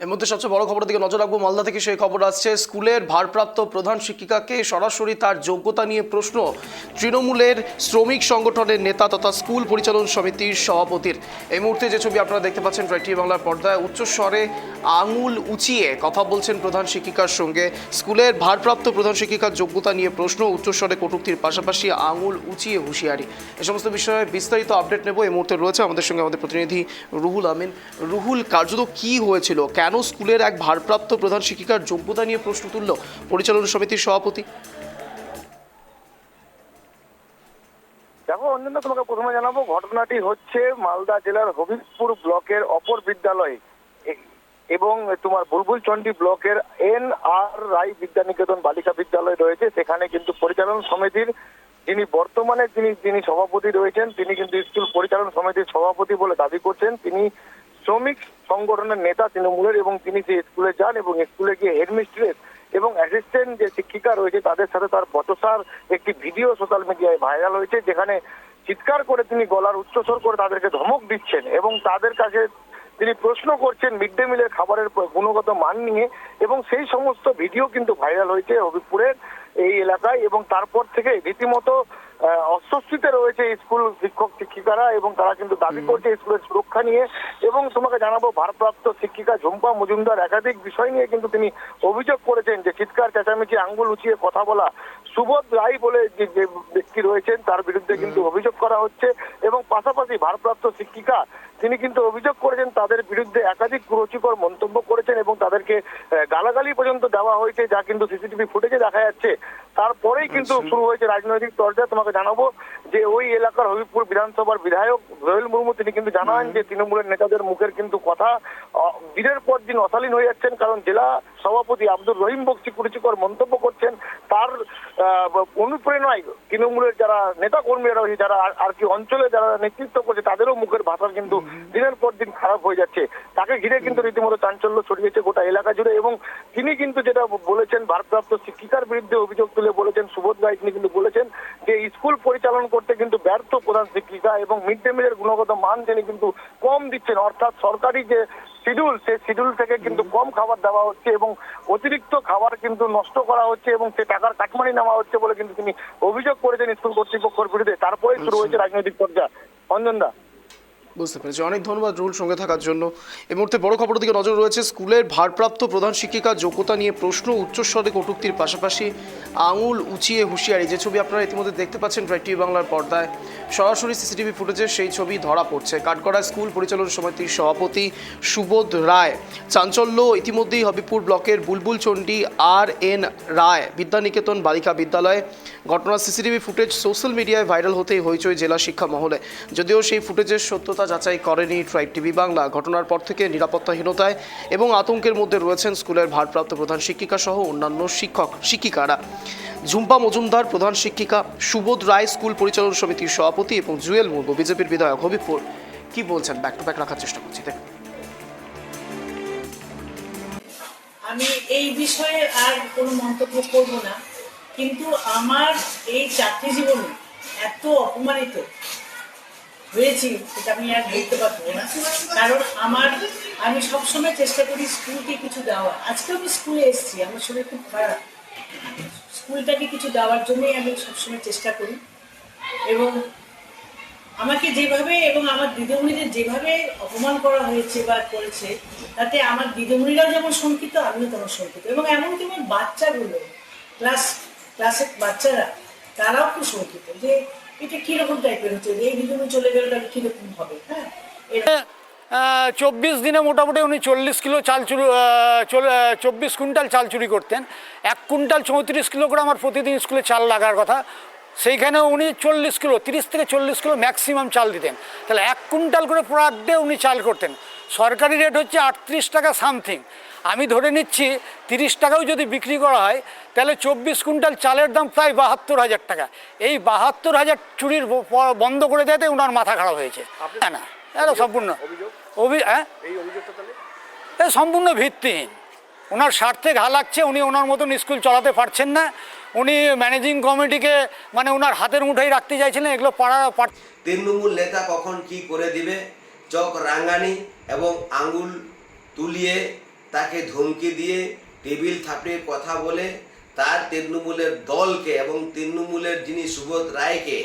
এর মধ্যে সবচেয়ে বড় খবরের দিকে নজর রাখবো। মালদা থেকে সেই খবর আসছে, স্কুলের ভারপ্রাপ্ত প্রধান শিক্ষিকাকে সরাসরি তার যোগ্যতা নিয়ে প্রশ্ন তৃণমূলের শ্রমিক সংগঠনের নেতা তথা স্কুল পরিচালন সমিতির সভাপতির। এই মুহূর্তে যে ছবি আপনারা দেখতে পাচ্ছেন ট্রাই টিভি বাংলার পর্দায়, উচ্চস্বরে আঙুল উঁচিয়ে কথা বলছেন প্রধান শিক্ষিকার সঙ্গে। স্কুলের ভারপ্রাপ্ত প্রধান শিক্ষিকার যোগ্যতা নিয়ে প্রশ্ন, উচ্চস্বরে কটূক্তির পাশাপাশি আঙুল উঁচিয়ে হুঁশিয়ারি। এ সমস্ত বিষয়ে বিস্তারিত আপডেট নেব। এই মুহূর্তে রয়েছে আমাদের সঙ্গে আমাদের প্রতিনিধি রুহুল আমিন। রুহুল, কার্যত কি হয়েছিল, কেন স্কুলের এক ভারপ্রাপ্ত প্রধান শিক্ষিকার যোগ্যতা নিয়ে প্রশ্ন তুলল পরিচালনা সমিতির সভাপতি? দেখো অন্যান্য, তোমাকে প্রথমে জানাবো ঘটনাটি হচ্ছে মালদা জেলার হবিবপুর ব্লকের অপর বিদ্যালয় এবং তোমার বুলবুলচন্ডী ব্লকের NR রায় বিদ্যানিকেতন বালিকা বিদ্যালয় রয়েছে। সেখানে কিন্তু পরিচালন সমিতির যিনি বর্তমানে যিনি সভাপতি রয়েছেন, তিনি কিন্তু স্কুল পরিচালন সমিতির সভাপতি বলে দাবি করছেন। তিনি শ্রমিক সংগঠনের নেতা তৃণমূলের, এবং তিনি যে স্কুলে যান এবং স্কুলে গিয়ে হেডমিস্ট্রেস এবং অ্যাসিস্ট্যান্ট যে শিক্ষিকা রয়েছে তাদের সাথে তার বচসার একটি ভিডিও সোশ্যাল মিডিয়ায় ভাইরাল হয়েছে, যেখানে চিৎকার করে তিনি গলার উচ্চস্বর করে তাদেরকে ধমক দিচ্ছেন এবং তাদের কাছে তিনি প্রশ্ন করছেন মিড ডে মিলের খাবারের গুণগত মান নিয়ে। এবং সেই সমস্ত ভিডিও কিন্তু ভাইরাল হয়েছে হবিবপুরের এই এলাকায়, এবং তারপর থেকে রীতিমতো অস্বস্তিতে রয়েছে স্কুল শিক্ষক শিক্ষিকারা, এবং তারা কিন্তু দাবি করছে স্কুলের সুরক্ষা নিয়ে। এবং তোমাকে জানাবো, ভারপ্রাপ্ত শিক্ষিকা ঝুম্পা মজুমদার একাধিক বিষয় নিয়ে কিন্তু তিনি অভিযোগ করেছেন যে চিৎকার চেঁচামেচি, আঙ্গুল উঁচিয়ে কথা বলা, সুবোধ রায় বলে যে ব্যক্তি রয়েছেন তার বিরুদ্ধে কিন্তু অভিযোগ করা হচ্ছে। এবং পাশাপাশি ভারপ্রাপ্ত শিক্ষিকা তিনি কিন্তু অভিযোগ করেছেন তাদের বিরুদ্ধে একাধিক কুরুচিকর মন্তব্য করেছেন এবং তাদেরকে গালাগালি পর্যন্ত দেওয়া হয়েছে, যা কিন্তু সিসিটিভি ফুটেজে দেখা যাচ্ছে। তারপরেই কিন্তু শুরু হয়েছে রাজনৈতিক চর্চা। তোমাকে জানাবো যে ওই এলাকার হবিবপুর বিধানসভার বিধায়ক জোয়েল মুর্মু তিনি কিন্তু জানান যে তৃণমূলের নেতাদের মুখের কিন্তু কথা দিনের পর দিন অশালীন হয়ে যাচ্ছেন, কারণ জেলা সভাপতি আব্দুর রহিম বক্সি কুরুচিকর মন্তব্য করছেন। তার অনুপ্রেরণায় তৃণমূলের যারা নেতা কর্মীরা রয়েছে, যারা আর কি অঞ্চলে যারা নেতৃত্ব করছে, তাদেরও মুখের ভাষা কিন্তু দিনের পর দিন খারাপ হয়ে যাচ্ছে। তাকে ঘিরে কিন্তু রীতিমতো চাঞ্চল্য ছড়িয়েছে গোটা এলাকা জুড়ে। এবং তিনি কিন্তু যেটা বলেছেন, ভারপ্রাপ্ত শিক্ষিকার বিরুদ্ধে অভিযোগ তুলে বলেছেন সুবোধ রায়, তিনি কিন্তু বলেছেন যে স্কুল পরিচালন করতে কিন্তু ব্যর্থ প্রধান শিক্ষিকা এবং মিড ডে মিলের গুণগত মান তিনি কিন্তু কম দিচ্ছেন, অর্থাৎ সরকারি যে শিডিউল, সেই শিডিউল থেকে কিন্তু কম খাবার দেওয়া হচ্ছে এবং অতিরিক্ত খাবার কিন্তু নষ্ট করা হচ্ছে এবং সে টাকার কাটমানি নেওয়া হচ্ছে বলে কিন্তু তিনি অভিযোগ করেছেন স্কুল কর্তৃপক্ষের বিরুদ্ধে। তারপরে শুরু হয়েছে রাজনৈতিক চর্চা। অঞ্জনদা, বুঝতে পেরেছি, অনেক ধন্যবাদ রুহুল সঙ্গে থাকার জন্য। এই মুহূর্তে বড় খবরের দিকে নজর রয়েছে, স্কুলের ভারপ্রাপ্ত প্রধান শিক্ষিকার যোগ্যতা নিয়ে প্রশ্ন, উচ্চস্বরে কটূক্তির পাশাপাশি আঙুল উঁচিয়ে হুঁশিয়ারি। যে ছবি আপনারা ইতিমধ্যে দেখতে পাচ্ছেন ট্রাই টিভি বাংলার পর্দায়, সরাসরি সিসিটিভি ফুটেজে সেই ছবি ধরা পড়ছে। কাঠগড়া স্কুল পরিচালন সমিতির সভাপতি সুবোধ রায়। চাঞ্চল্য ইতিমধ্যেই হবিবপুর ব্লকের বুলবুলচন্ডী RN রায় বিদ্যানিকেতন বালিকা বিদ্যালয়ে। ঘটনার সিসিটিভি ফুটেজ সোশ্যাল মিডিয়ায় ভাইরাল হতেই হইচই জেলা শিক্ষা মহলে। যদিও সেই ফুটেজের সত্যতা যাচাই করেনি ট্রাই টিভি বাংলা। ঘটনার পর থেকে নিরাপত্তাহীনতায় এবং আতঙ্কের মধ্যে রয়েছেন স্কুলের ভারপ্রাপ্ত প্রধান শিক্ষিকা সহ অন্যান্য শিক্ষিকারা। ঝুম্পা মজুমদার প্রধান শিক্ষিকা, সুবোধ রায় স্কুল পরিচালন সমিতির সভাপতি এবং জুয়েল মুর্মু বিজেপির বিধায়ক হবিবপুর কি বলছেন ব্যাক টু ব্যাক রাখার চেষ্টা করছি। আমি এই বিষয়ে আর কোনো মন্তব্য করব না, কিন্তু আমার এই চাকরি জীবনে এত অপমানিত হয়েছি সেটা আমি আর বলতে পারবো না। কারণ আমি সবসময় চেষ্টা করি স্কুলকে কিছু দেওয়া। আজকে আমি স্কুলে এসেছি, আমার শরীর খুব খারাপ, স্কুলটাকে কিছু দেওয়ার জন্যই আমি সবসময় চেষ্টা করি। এবং আমাকে যেভাবে এবং আমার দিদিমণিদের যেভাবে অপমান করা হয়েছে বা করেছে, তাতে আমার দিদিমণিরাও যেমন শঙ্কিত, আমিও তেমন শঙ্কিত। এবং এমনকি আমার বাচ্চাগুলো, ক্লাসের বাচ্চারা, তারাও খুব শঙ্কিত যে এটা কিরকম টাইপের হচ্ছে, এই দিদিমণি চলে গেলে তাহলে কিরকম হবে। হ্যাঁ, 24 দিনে মোটামুটি উনি 40 কিলো চাল চুরি 24 কুইন্টাল চাল চুরি করতেন। 1 কুইন্টাল 34 কিলো করে আমার প্রতিদিন স্কুলে চাল লাগার কথা, সেইখানে উনি 40 কিলো 30 থেকে 40 কিলো ম্যাক্সিমাম চাল দিতেন। তাহলে 1 কুইন্টাল করে পার ডে উনি চাল করতেন। সরকারি রেট হচ্ছে 38 টাকা সামথিং। আমি ধরে নিচ্ছি 30 টাকাও যদি বিক্রি করা হয় তাহলে 24 কুইন্টাল চালের দাম প্রায় 72,000 টাকা। এই 72,000 চুরির বন্ধ করে দেওয়াতে ওনার মাথা খারাপ হয়েছে। না, এটা সম্পূর্ণ সম্পূর্ণ ভিত্তিহীন। ওনার স্বার্থে ঘা লাগছে, উনি ওনার মতন স্কুল চালাতে পারছেন না। উনি ম্যানেজিং কমিটিকে মানে ওনার হাতের মুঠোয় রাখতে চাইছিলেন। এগুলো তৃণমূল নেতা কখন কি করে দিবে, চোখ রাঙানি এবং আঙ্গুল তুলিয়ে তাকে ধমকি দিয়ে টেবিল থাপড়িয়ে কথা বলে তার তৃণমূলের দলকে এবং তৃণমূলের যিনি সুবোধ রায়কে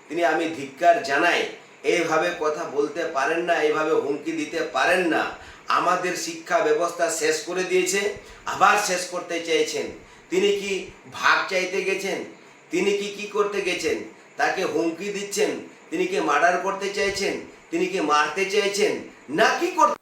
তিনি আমি ধিক্কার জানাই। এইভাবে কথা বলতে পারেন না, এইভাবে হুমকি দিতে পারেন না। আমাদের শিক্ষা ব্যবস্থা শেষ করে দিয়েছে, আবার শেষ করতে চাইছেন। তিনি কি ভাগ চাইতে গেছেন? তিনি কি করতে গেছেন? তাকে হুমকি দিচ্ছেন? তিনি কি মার্ডার করতে চাইছেন? তিনি কি মারতে চাইছেন না কি করতে